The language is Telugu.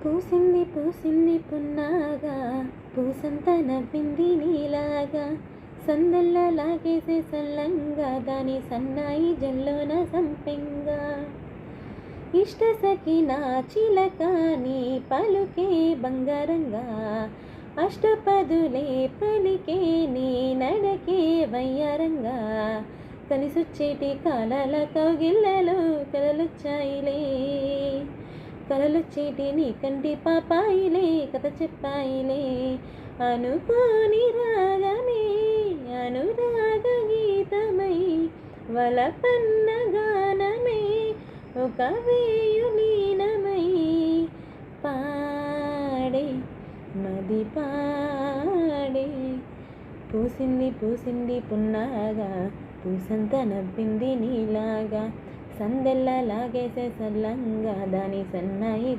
పూసింది పూసింది పున్నాగా, పూసంత నవ్వింది నీలాగా, సందల్లా లాగేసే సల్లంగా, దాని సన్నాయి జల్లోన సంపెంగా. ఇష్ట సఖి నా చిలక, నీ పలుకే బంగారంగా, అష్టపదులే పలికే నీ నడకే వయ్యారంగా. కలిసొచ్చేటి కాలాల కౌగిళ్ళలో కలలొచ్చాయిలే, కలలొచ్చేటి నీ కంటి పాపాయిలే, కథ చెప్పాయిలే. అనుకోని రాగమే అనురాగ గీతమై, వలపన్న గానమై, ఒక వేయులీనమై, పాడే మది పాడే. పూసింది పూసింది పున్నాగా, పూసంత నవ్వింది నీలాగా, సందెల్లా లాగేసే సల్లంగా, దాని సన్నాయి